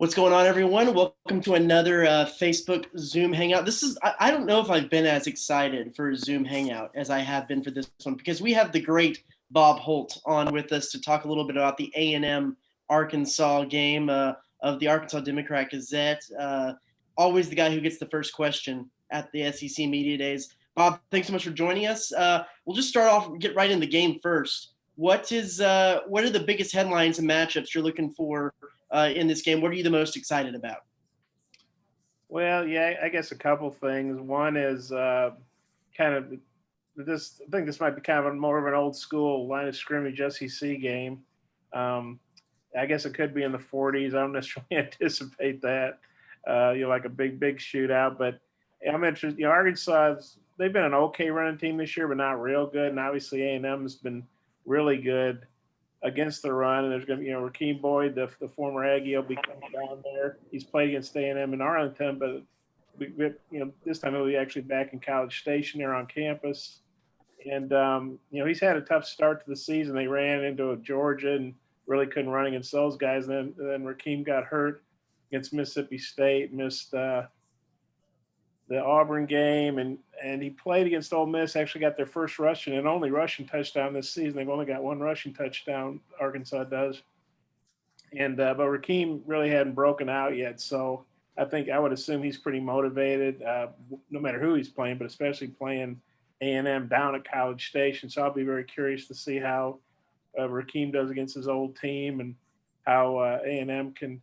What's going on, everyone? Welcome to another Facebook Zoom Hangout. I don't know if I've been as excited for a Zoom Hangout as I have been for this one, because we have the great Bob Holt on with us to talk a little bit about the A&M-Arkansas game of the Arkansas Democrat-Gazette. Always the guy who gets the first question at the SEC Media Days. Bob, thanks so much for joining us. We'll just start off, get right in the game first. What are the biggest headlines and matchups you're looking for in this game? What are you the most excited about? Well, yeah, I guess a couple things. One is kind of this. I think this might be kind of more of an old school line of scrimmage SEC game. I guess it could be in the 40s. I don't necessarily anticipate that. Like a big shootout. But I'm interested. Arkansas, they've been an okay running team this year, but not real good. And obviously A&M has been really good against the run, and there's going to be, Rakeem Boyd, the former Aggie, will be coming down there. He's played against A&M in Arlington, but this time he'll be actually back in College Station there on campus. And he's had a tough start to the season. They ran into Georgia and really couldn't run against those guys. And then Rakeem got hurt against Mississippi State, missed the Auburn game, and he played against Ole Miss, actually got their first rushing and only rushing touchdown this season. They've only got one rushing touchdown, Arkansas does. And but Rakeem really hadn't broken out yet, so I would assume he's pretty motivated, no matter who he's playing, but especially playing A&M down at College Station. So I'll be very curious to see how Rakeem does against his old team and how A&M can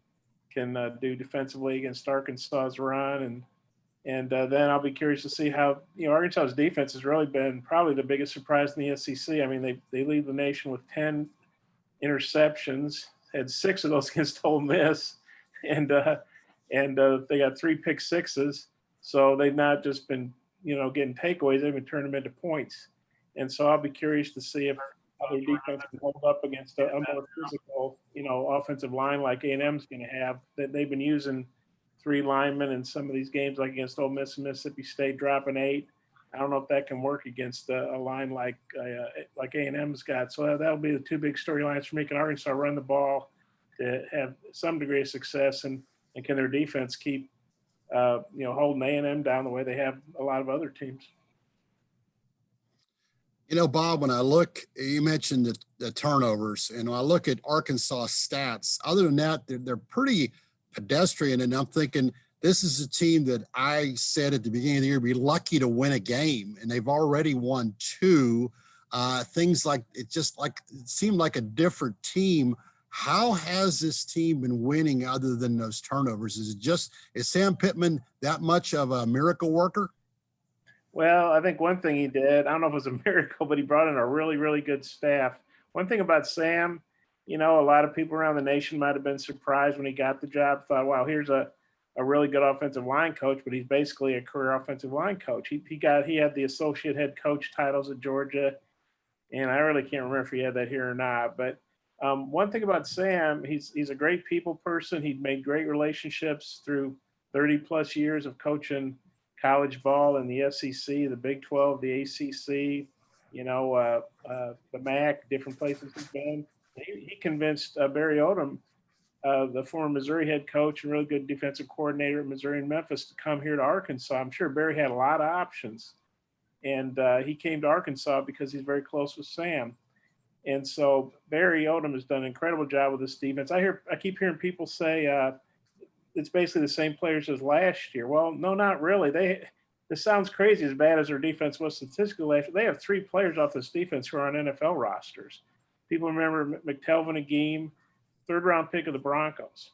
do defensively against Arkansas's run. And then I'll be curious to see how, Arkansas's defense has really been probably the biggest surprise in the SEC. I mean, they lead the nation with 10 interceptions, had 6 of those against Ole Miss, and they got 3 pick sixes. So they've not just been, getting takeaways, they've been turning them into points. And so I'll be curious to see how their defense can hold up against a more physical, offensive line like A&M's going to have, that they've been using 3 linemen in some of these games, like against Ole Miss and Mississippi State, dropping 8. I don't know if that can work against a line like A&M's got. So that'll be the 2 big storylines for me. Can Arkansas run the ball to have some degree of success, and can their defense keep holding A&M down the way they have a lot of other teams? Bob, when I look, you mentioned the turnovers, and when I look at Arkansas stats, other than that, they're pretty pedestrian. And I'm thinking, this is a team that I said at the beginning of the year, be lucky to win a game. And they've already won 2. Things like it seemed like a different team. How has this team been winning other than those turnovers? Is Sam Pittman that much of a miracle worker? Well, I think one thing he did, I don't know if it was a miracle, but he brought in a really, really good staff. One thing about Sam, a lot of people around the nation might have been surprised when he got the job, thought, wow, here's a really good offensive line coach, but he's basically a career offensive line coach. He had the associate head coach titles at Georgia, and I really can't remember if he had that here or not. But one thing about Sam, he's a great people person. He'd made great relationships through 30-plus years of coaching college ball in the SEC, the Big 12, the ACC, the MAC, different places he's been. He convinced Barry Odom, the former Missouri head coach and really good defensive coordinator at Missouri and Memphis, to come here to Arkansas. I'm sure Barry had a lot of options, and he came to Arkansas because he's very close with Sam. And so Barry Odom has done an incredible job with this defense. I keep hearing people say it's basically the same players as last year. Well, no, not really. This sounds crazy, as bad as their defense was statistically last year. They have 3 players off this defense who are on NFL rosters. People remember McTelvin Agim, 3rd-round pick of the Broncos.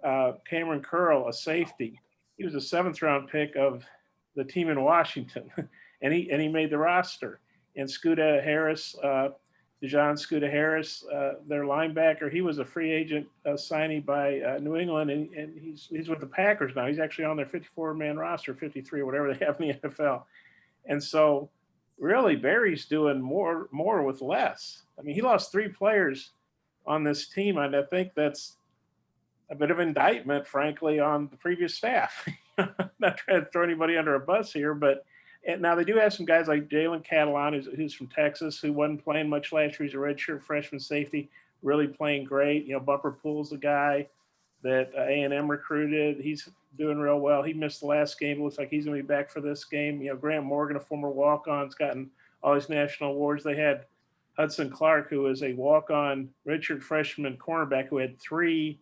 Cameron Curl, a safety. He was a 7th-round pick of the team in Washington, and he made the roster. And Scooter Harris, DeJohn Scooter Harris, their linebacker, he was a free agent signee by New England, and he's with the Packers now. He's actually on their 54-man roster, 53, whatever they have in the NFL. And so really Barry's doing more with less. I mean, he lost 3 players on this team, and I think that's a bit of indictment, frankly, on the previous staff. Not trying to throw anybody under a bus here, but now they do have some guys like Jalen Catalon, who's from Texas, who wasn't playing much last year. He's a redshirt freshman safety, really playing great. Bumper Pool's the guy that A&M recruited. He's doing real well. He missed the last game. It looks like he's going to be back for this game. You know, Grant Morgan, a former walk-on, has gotten all these national awards. They had Hudson Clark, who is a walk-on redshirt freshman cornerback who had 3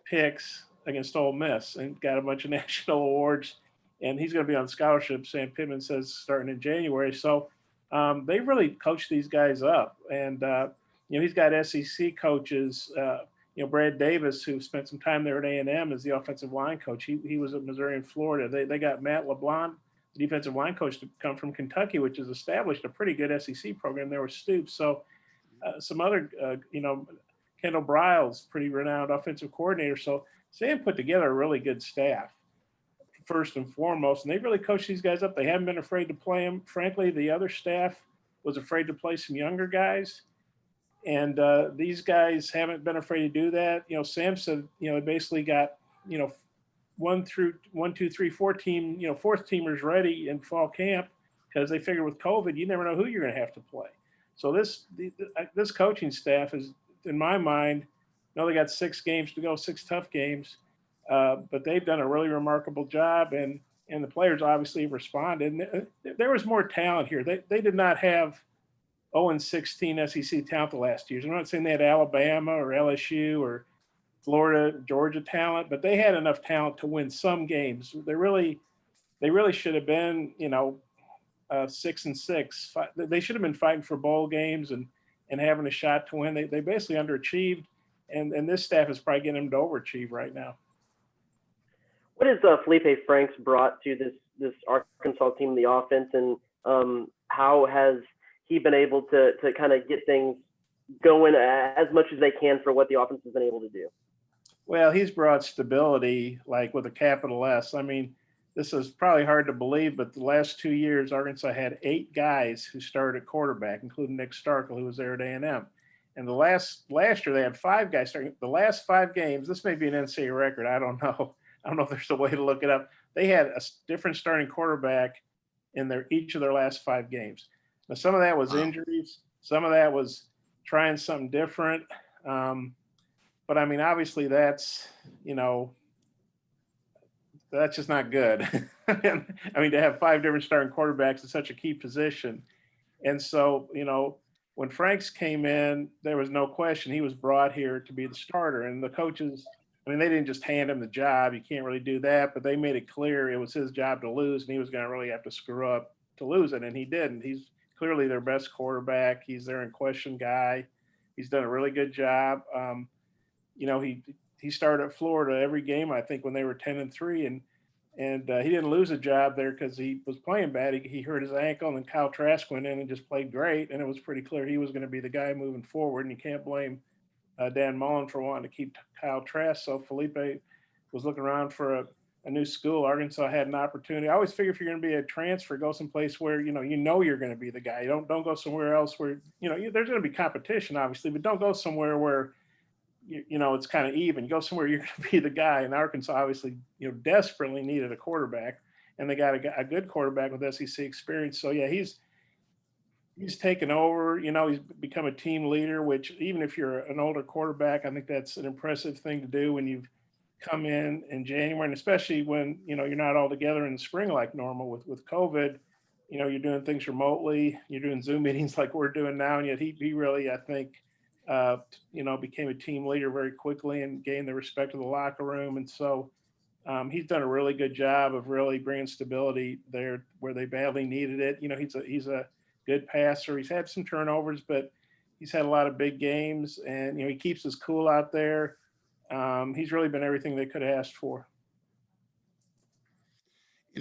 picks against Ole Miss and got a bunch of national awards. And he's going to be on scholarship, Sam Pittman says, starting in January. So they really coached these guys up. And, you know, he's got SEC coaches, you know, Brad Davis, who spent some time there at A&M as the offensive line coach. He was at Missouri and Florida. They got Matt LeBlanc, the defensive line coach, to come from Kentucky, which has established a pretty good SEC program there with Stoops. So some other, you know, Kendall Briles, pretty renowned offensive coordinator. So Sam put together a really good staff, first and foremost, and they really coached these guys up. They haven't been afraid to play them. Frankly, the other staff was afraid to play some younger guys. And these guys haven't been afraid to do that. You know, Sam said, you know, basically got, you know, 1 through 4 team, you know, fourth teamers ready in fall camp because they figure with COVID, you never know who you're going to have to play. So this coaching staff is, in my mind, I know they got 6 games to go, 6 tough games, but they've done a really remarkable job, and the players obviously have responded. And there was more talent here. They did not have 0-16 SEC talent the last years. I'm not saying they had Alabama or LSU or Florida, Georgia talent, but they had enough talent to win some games. They really should have been, you know, 6-6. They should have been fighting for bowl games and having a shot to win. They basically underachieved, and this staff is probably getting them to overachieve right now. What has Felipe Franks brought to this Arkansas team, the offense, and how has he been able to kind of get things going as much as they can for what the offense has been able to do? Well, he's brought stability, like with a capital S. I mean, this is probably hard to believe, but the last 2 years, Arkansas had 8 guys who started at quarterback, including Nick Starkel, who was there at A&M. And the last year, they had 5 guys starting. The last 5 games, this may be an NCAA record. I don't know. I don't know if there's a way to look it up. They had a different starting quarterback in each of their last 5 games. Now, some of that was injuries. Some of that was trying something different. But, I mean, obviously that's, you know, that's just not good. I mean, to have 5 different starting quarterbacks is such a key position. And so, you know, when Franks came in, there was no question he was brought here to be the starter. And the coaches, I mean, they didn't just hand him the job. You can't really do that. But they made it clear it was his job to lose, and he was going to really have to screw up to lose it. And he didn't. He's clearly their best quarterback. He's their in-question guy. He's done a really good job. You know, he started at Florida every game, I think, when they were 10-3, and he didn't lose a job there because he was playing bad. He hurt his ankle, and then Kyle Trask went in and just played great, and it was pretty clear he was going to be the guy moving forward, and you can't blame Dan Mullen for wanting to keep Kyle Trask. So Felipe was looking around for a new school. Arkansas had an opportunity. I always figure if you're going to be a transfer, go someplace where you know you're going to be the guy. Don't go somewhere else where there's going to be competition, obviously, but don't go somewhere where you know it's kind of even. You go somewhere you're going to be the guy. And Arkansas obviously desperately needed a quarterback, and they got a good quarterback with SEC experience. So yeah, he's taken over. He's become a team leader, which even if you're an older quarterback, I think that's an impressive thing to do when you've come in January, and especially when you're not all together in the spring like normal with COVID. You're doing things remotely. You're doing Zoom meetings like we're doing now, and yet he really, I think, became a team leader very quickly and gained the respect of the locker room. And so he's done a really good job of really bringing stability there where they badly needed it. He's a good passer. He's had some turnovers, but he's had a lot of big games, and he keeps his cool out there. He's really been everything they could have asked for.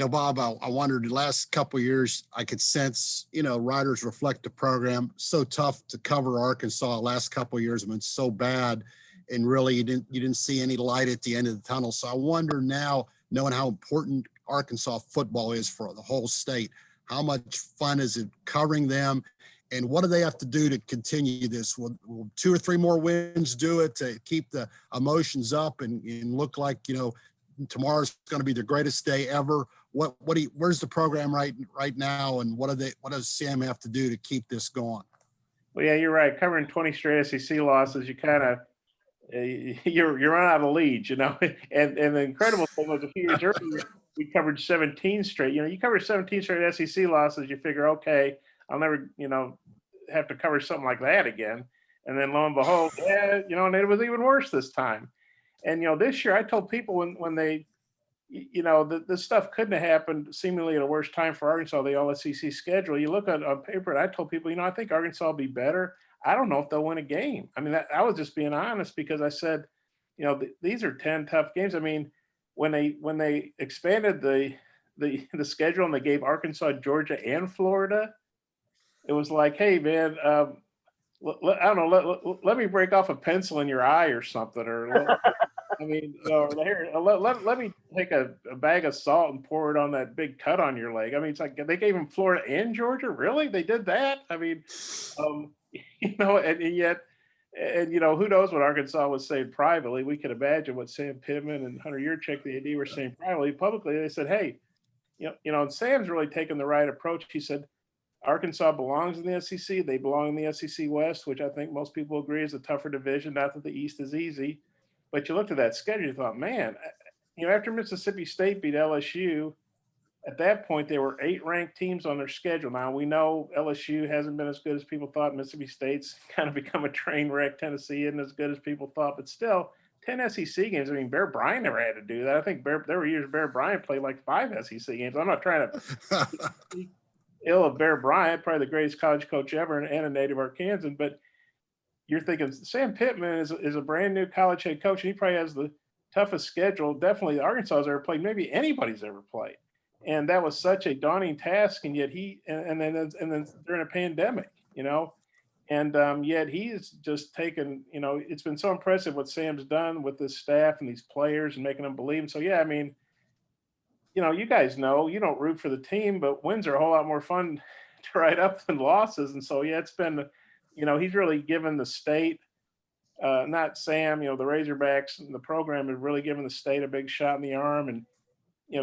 Bob, I wondered the last couple of years, I could sense, writers reflect the program. So tough to cover Arkansas the last couple of years have been so bad, and really you didn't see any light at the end of the tunnel. So I wonder now, knowing how important Arkansas football is for the whole state, how much fun is it covering them? And what do they have to do to continue this? Will 2 or 3 more wins do it to keep the emotions up and look like, tomorrow's going to be the greatest day ever? Where's the program right now, and what does Sam have to do to keep this going? Well, yeah, you're right. Covering 20 straight SEC losses, you kind of you're running out of leads, and the incredible thing was a few years earlier we covered 17 straight. You cover 17 straight SEC losses, you figure, okay, I'll never have to cover something like that again. And then lo and behold, yeah, and it was even worse this time. And this year I told people when they this stuff couldn't have happened seemingly at a worse time for Arkansas, the all SEC schedule. You look on paper, and I told people, I think Arkansas will be better. I don't know if they'll win a game. I mean, I was just being honest because I said, these are 10 tough games. I mean, when they expanded the schedule and they gave Arkansas, Georgia, and Florida, it was like, hey, man, I don't know, let me break off a pencil in your eye or something, or I mean, here, let me take a bag of salt and pour it on that big cut on your leg. I mean, it's like they gave him Florida and Georgia. Really? They did that? I mean, and yet, who knows what Arkansas was saying privately? We could imagine what Sam Pittman and Hunter Yurchek, the AD, were saying privately. Publicly, they said, hey, and Sam's really taken the right approach. He said, Arkansas belongs in the SEC. They belong in the SEC West, which I think most people agree is a tougher division. Not that the East is easy. But you looked at that schedule, you thought, man, after Mississippi State beat LSU, at that point, there were 8 ranked teams on their schedule. Now, we know LSU hasn't been as good as people thought. Mississippi State's kind of become a train wreck. Tennessee isn't as good as people thought. But still, 10 SEC games. I mean, Bear Bryant never had to do that. I think there were years Bear Bryant played like 5 SEC games. I'm not trying to speak ill of Bear Bryant, probably the greatest college coach ever and a native Arkansan. But you're thinking Sam Pittman is a brand new college head coach, and he probably has the toughest schedule, definitely Arkansas has ever played, maybe anybody's ever played. And that was such a daunting task, and yet and then during a pandemic, and yet he's just taken, it's been so impressive what Sam's done with this staff and these players and making them believe. And so, yeah, I mean, you guys know you don't root for the team, but wins are a whole lot more fun to write up than losses. And so, yeah, it's been, he's really given the state, not Sam, the Razorbacks and the program have really given the state a big shot in the arm and,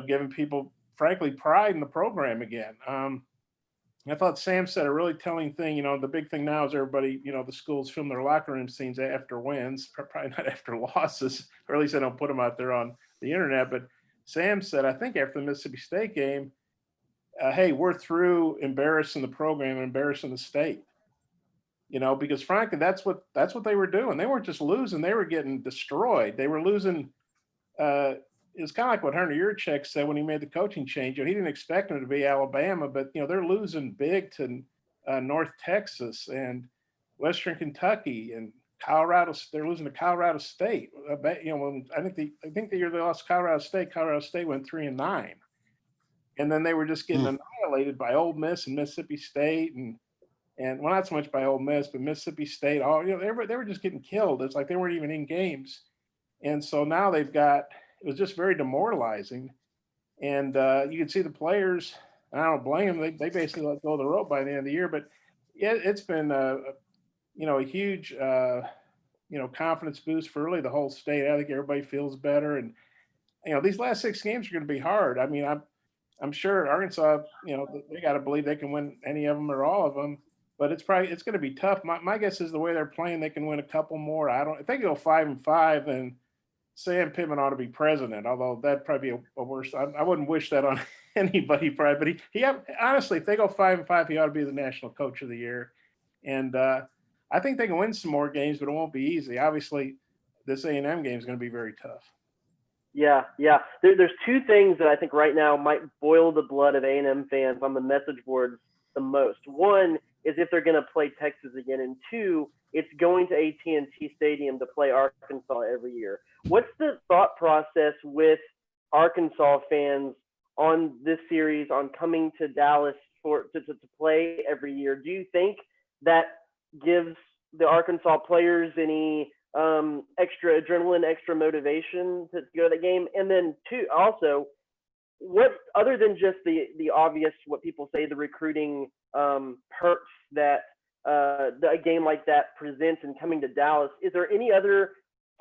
giving people, frankly, pride in the program again. I thought Sam said a really telling thing. The big thing now is everybody, the schools film their locker room scenes after wins, probably not after losses, or at least they don't put them out there on the internet. But Sam said, I think after the Mississippi State game, hey, we're through embarrassing the program and embarrassing the state. Because frankly, that's what they were doing. They weren't just losing; they were getting destroyed. They were losing. It's kind of like what Hunter Yurchek said when he made the coaching change. He didn't expect them to be Alabama, but they're losing big to North Texas and Western Kentucky and Colorado. They're losing to Colorado State. I think the year they lost Colorado State went 3-9, and then they were just getting annihilated by Ole Miss and Mississippi State and well, not so much by Ole Miss, but Mississippi State. They were just getting killed. It's like they weren't even in games, and so now they've got. It was just very demoralizing, and you can see the players. I don't blame them. They basically let go of the rope by the end of the year. But yeah, it's been a huge confidence boost for really the whole state. I think everybody feels better, and these last 6 games are going to be hard. I mean, I'm sure Arkansas, they got to believe they can win any of them or all of them. But it's going to be tough. My guess is the way they're playing, they can win a couple more. If they go 5-5, then Sam Pittman ought to be president, although that'd probably be a worse. I wouldn't wish that on anybody, probably. But he honestly, if they go 5-5, he ought to be the national coach of the year. And I think they can win some more games, but it won't be easy. Obviously, this A&M game is going to be very tough. Yeah. There's 2 things that I think right now might boil the blood of A&M fans on the message boards the most. One is if they're going to play Texas again, and 2, it's going to AT&T Stadium to play Arkansas every year. What's the thought process with Arkansas fans on this series, on coming to Dallas to play every year? Do you think that gives the Arkansas players any extra adrenaline, extra motivation to go to the game? And then 2, also, what other than just the obvious, what people say, the recruiting perks that a game like that presents and coming to Dallas, is there any other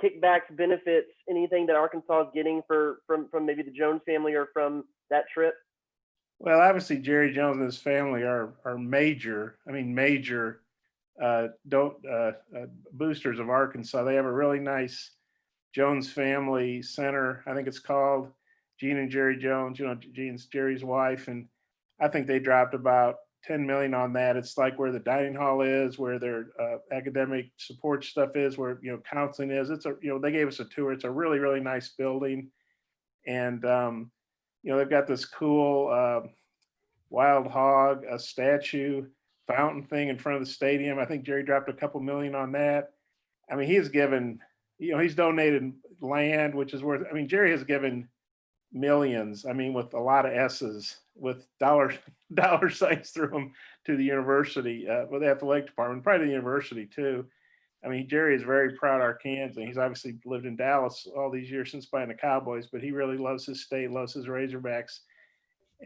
kickbacks, benefits, anything that Arkansas is getting from maybe the Jones family or from that trip? Well, obviously Jerry Jones and his family are major boosters of Arkansas. They have a really nice Jones Family Center, I think it's called. Gene and Jerry Jones, Gene's Jerry's wife, and I think they dropped about 10 million on that. It's like where the dining hall is, where their academic support stuff is, where counseling is. They gave us a tour. It's a really, really nice building, and they've got this cool wild hog, a statue, fountain thing in front of the stadium. I think Jerry dropped a couple million on that. I mean, he's given, he's donated land, which is worth. I mean, Jerry has given millions. I mean, with a lot of S's, with dollar signs through them, to the university, with the athletic department, probably the university too. I mean, Jerry is very proud Arkansas. He's obviously lived in Dallas all these years since playing the Cowboys, but he really loves his state, loves his Razorbacks.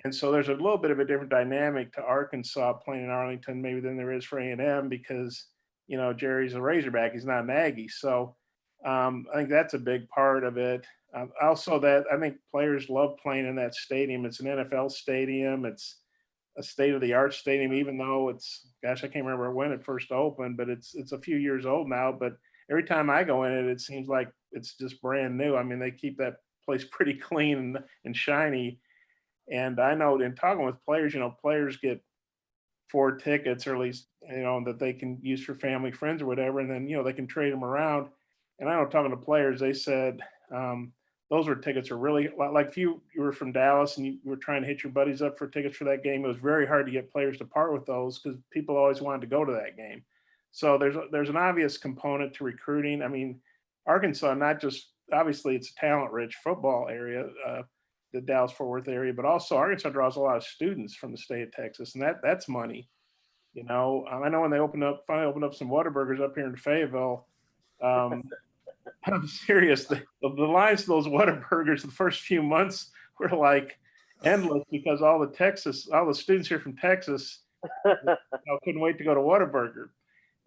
And so there's a little bit of a different dynamic to Arkansas playing in Arlington maybe than there is for A&M, because, Jerry's a Razorback. He's not an Aggie. So I think that's a big part of it. Also, that I think players love playing in that stadium. It's an NFL stadium. It's a state-of-the-art stadium, even though I can't remember when it first opened, but it's a few years old now. But every time I go in it, it seems like it's just brand new. I mean, they keep that place pretty clean and shiny. And I know in talking with players, players get 4 tickets, or at least, that they can use for family, friends, or whatever. And then, they can trade them around. And I know talking to players, they said those tickets are really, like if you were from Dallas and you were trying to hit your buddies up for tickets for that game, it was very hard to get players to part with those because people always wanted to go to that game. So there's an obvious component to recruiting. I mean, Arkansas, not just, obviously it's a talent-rich football area, the Dallas-Fort Worth area, but also Arkansas draws a lot of students from the state of Texas, and that's money. I know when they finally opened up some Whataburgers up here in Fayetteville, I'm serious. The lines to those Whataburgers the first few months were like endless, because all the students here from Texas couldn't wait to go to Whataburger.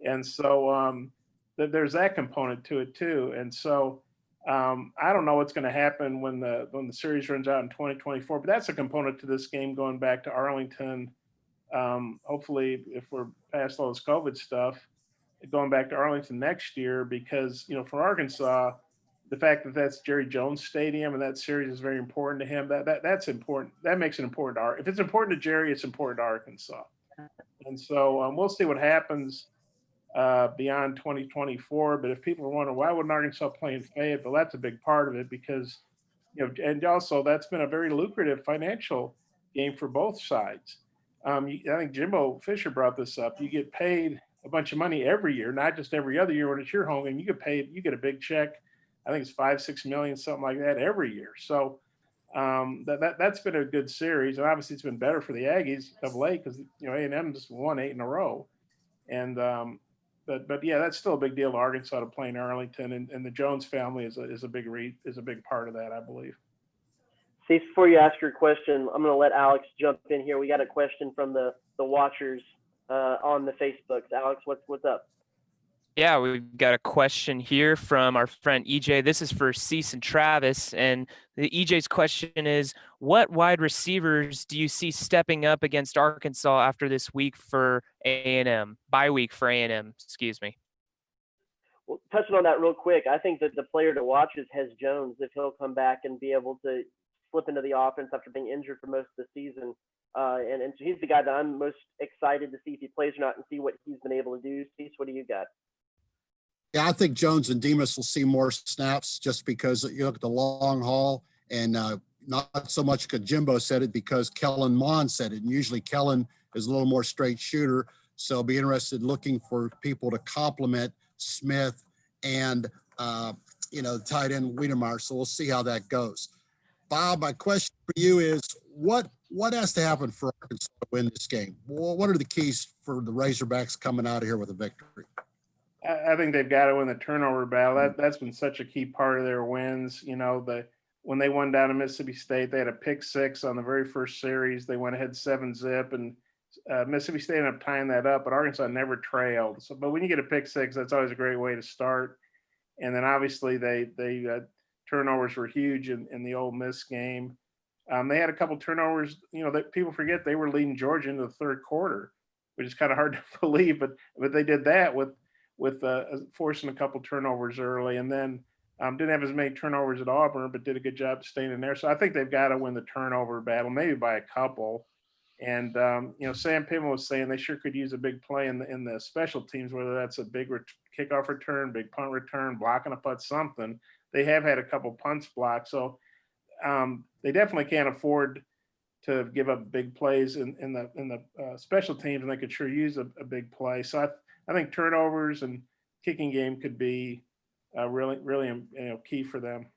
And so there's that component to it too. And so I don't know what's going to happen when the series runs out in 2024, but that's a component to this game going back to Arlington. Hopefully, if we're past all this COVID stuff, going back to Arlington next year, because, for Arkansas, the fact that that's Jerry Jones Stadium and that series is very important to him, that's important. That makes it important. If it's important to Jerry, it's important to Arkansas. And so we'll see what happens beyond 2024. But if people are wondering, why wouldn't Arkansas play in Fayetteville? That's a big part of it, because, and also that's been a very lucrative financial game for both sides. I think Jimbo Fisher brought this up. You get paid a bunch of money every year, not just every other year when it's your home, and you get a big check. I think it's $5-6 million, something like that, every year. So that's been a good series, and obviously it's been better for the Aggies of late, because A&M just won 8 in a row, and but yeah, that's still a big deal to Arkansas to play in Arlington, and the Jones family is a big part of that, I believe. Cease, before you ask your question, I'm going to let Alex jump in here. We got a question from the watchers on the Facebooks. Alex, what's up? Yeah, we've got a question here from our friend EJ. This is for Cease and Travis. And the EJ's question is, what wide receivers do you see stepping up against Arkansas after this week for A&M? Bye week for A&M, excuse me. Well, touching on that real quick, I think that the player to watch is Hez Jones, if he'll come back and be able to slip into the offense after being injured for most of the season. And so he's the guy that I'm most excited to see if he plays or not, and see what he's been able to do. Cease, what do you got? Yeah, I think Jones and Demas will see more snaps, just because you look at the long haul, and not so much because Jimbo said it, because Kellen Mond said it. And usually Kellen is a little more straight shooter. So I'll be interested looking for people to complement Smith and, tight end Wiedemeyer. So we'll see how that goes. Bob, my question for you is, what has to happen for Arkansas to win this game? What are the keys for the Razorbacks coming out of here with a victory? I think they've got to win the turnover battle. That's been such a key part of their wins. When they won down to Mississippi State, they had a pick 6 on the very first series. They went ahead 7-zip, and Mississippi State ended up tying that up, but Arkansas never trailed. So, but when you get a pick 6, that's always a great way to start. And then obviously they turnovers were huge in the Ole Miss game. They had a couple turnovers, that people forget they were leading Georgia into the third quarter. which is kind of hard to believe, but they did that with forcing a couple turnovers early, and then didn't have as many turnovers at Auburn, but did a good job staying in there. So I think they've got to win the turnover battle, maybe by a couple. And Sam Pittman was saying they sure could use a big play in the special teams, whether that's a big kickoff return, big punt return, blocking a punt, something. They have had a couple punts blocked, so they definitely can't afford to give up big plays in the special teams, and they could sure use a big play. So I think turnovers and kicking game could be really key for them.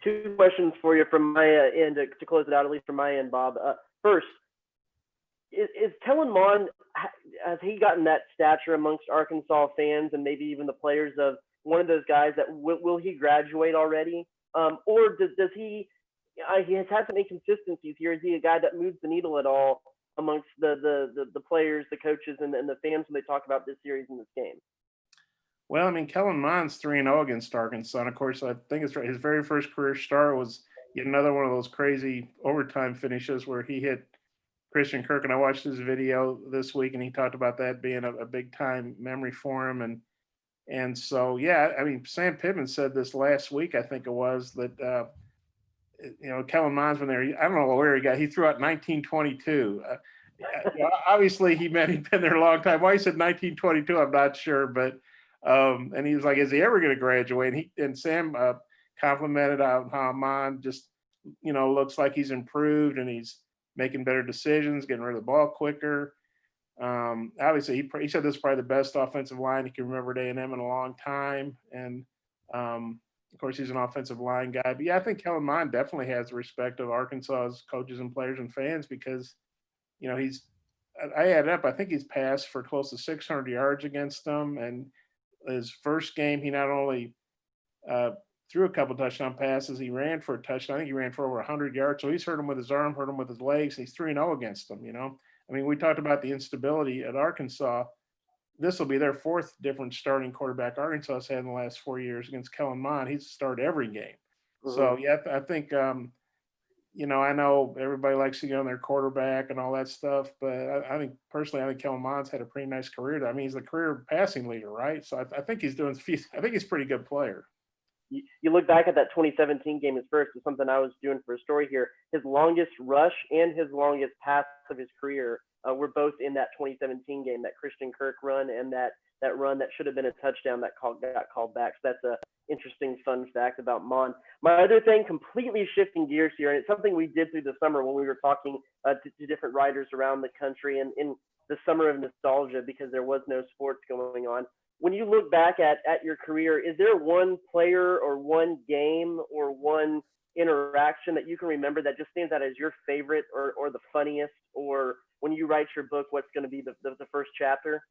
Two questions for you from my end to close it out, at least from my end, Bob. First, is Kellen Mond, has he gotten that stature amongst Arkansas fans and maybe even the players of one of those guys that will he graduate already? Or does he has had some inconsistencies here. Is he a guy that moves the needle at all amongst the players, the coaches, and the fans when they talk about this series and this game? Well, I mean, Kellen Mond's 3-0 against Arkansas. And of course, I think it's right. His very first career start was yet another one of those crazy overtime finishes where he hit Christian Kirk. And I watched his video this week, and he talked about that being a big time memory for him. And so, yeah, I mean, Sam Pittman said this last week, I think it was, that Kellen Mond's been there. I don't know where he threw out 1922. Obviously, he meant he'd been there a long time. Why he said 1922, I'm not sure. But and he was like, "Is he ever going to graduate?" And Sam complimented how Mond just looks like he's improved and he's making better decisions, getting rid of the ball quicker. Obviously, he said this is probably the best offensive line he can remember at A&M in a long time, and of course, he's an offensive line guy. But yeah, I think Kellen Mond definitely has the respect of Arkansas's coaches and players and fans because, I added up, I think he's passed for close to 600 yards against them. And his first game, he not only threw a couple touchdown passes, he ran for a touchdown. I think he ran for over 100 yards. So he's hurt him with his arm, hurt him with his legs. He's 3-0 against them, I mean, we talked about the instability at Arkansas. This will be their fourth different starting quarterback Arkansas has had in the last 4 years against Kellen Mond. He's started every game. Mm-hmm. So, yeah, I think, I know everybody likes to get on their quarterback and all that stuff, but I think Kellen Mond's had a pretty nice career. I mean, he's the career passing leader, right? So I think he's a pretty good player. You look back at that 2017 game, his first, is something I was doing for a story here. His longest rush and his longest pass of his career were both in that 2017 game, that Christian Kirk run and that run that should have been a touchdown that got called back. So that's a interesting fun fact about Mond. My other thing, completely shifting gears here, and it's something we did through the summer when we were talking to different writers around the country and in the summer of nostalgia because there was no sports going on. When you look back at your career, is there one player or one game or one interaction that you can remember that just stands out as your favorite or the funniest, or when you write your book, what's going to be the first chapter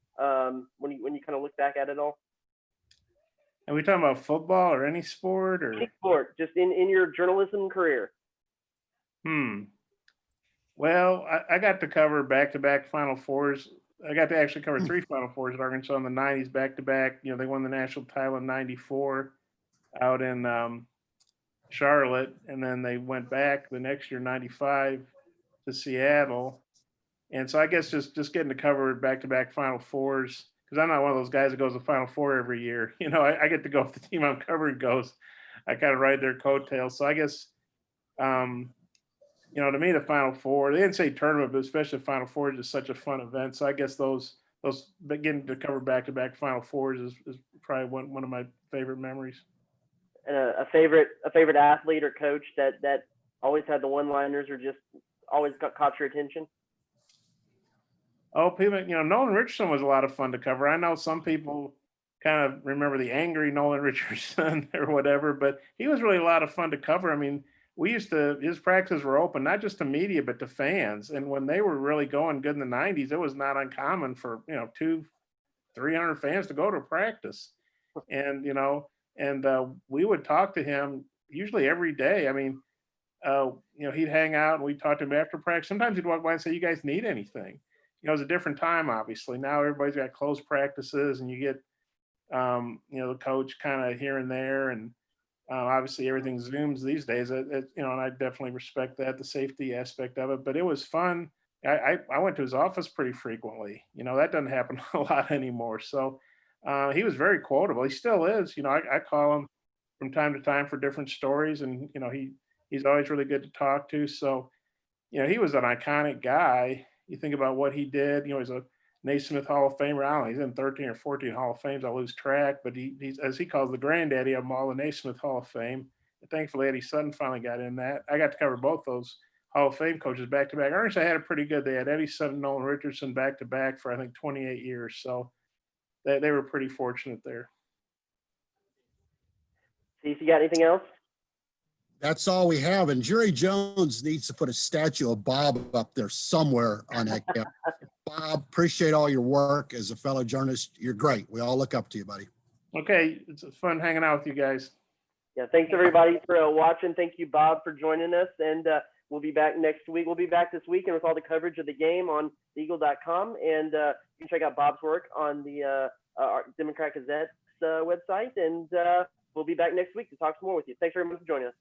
when you kind of look back at it all? Are we talking about football or any sport? Or any sport, just in your journalism career. Well, I got to cover back-to-back Final Fours. I got to actually cover 3 Final Fours at Arkansas in the 90s back-to-back. They won the national title in 94 out in Charlotte, and then they went back the next year, 95, to Seattle. And so I guess just getting to cover back-to-back Final Fours, because I'm not one of those guys that goes to Final Four every year. I get to go if the team I'm covering goes. I kind of ride their coattails. So I guess, to me, the Final Four, they didn't say tournament, but especially the Final Four is just such a fun event. So I guess those getting to cover back-to-back Final Fours is probably one of my favorite memories. And a favorite athlete or coach that always had the one-liners or just always caught your attention? Oh, people, Nolan Richardson was a lot of fun to cover. I know some people kind of remember the angry Nolan Richardson or whatever, but he was really a lot of fun to cover. I mean, his practices were open, not just to media, but to fans. And when they were really going good in the 90s, it was not uncommon for, 200-300 fans to go to practice. And, we would talk to him usually every day. I mean, he'd hang out and we'd talk to him after practice. Sometimes he'd walk by and say, "You guys need anything?" It was a different time, obviously. Now everybody's got closed practices and you get, the coach kind of here and there. And obviously everything Zooms these days, and I definitely respect that, the safety aspect of it. But it was fun I went to his office pretty frequently. That doesn't happen a lot anymore. So he was very quotable. He still is. I call him from time to time for different stories, and he's always really good to talk to. So he was an iconic guy. You think about what he did. He's a Naismith Hall of Famer. I don't know, he's in 13 or 14 Hall of Fames. I lose track, but he's, as he calls, the granddaddy of them all, the Naismith Hall of Fame. And thankfully, Eddie Sutton finally got in that. I got to cover both those Hall of Fame coaches back to back. Arkansas had it pretty good. They had Eddie Sutton, Nolan Richardson back to back for I think 28 years. So they were pretty fortunate there. Steve, you got anything else? That's all we have. And Jerry Jones needs to put a statue of Bob up there somewhere on that campus. Bob, appreciate all your work as a fellow journalist. You're great. We all look up to you, buddy. Okay. It's fun hanging out with you guys. Yeah, thanks everybody for watching. Thank you, Bob, for joining us. And we'll be back next week. We'll be back this weekend with all the coverage of the game on theeagle.com. And you can check out Bob's work on the Democrat-Gazette website. And we'll be back next week to talk some more with you. Thanks very much for joining us.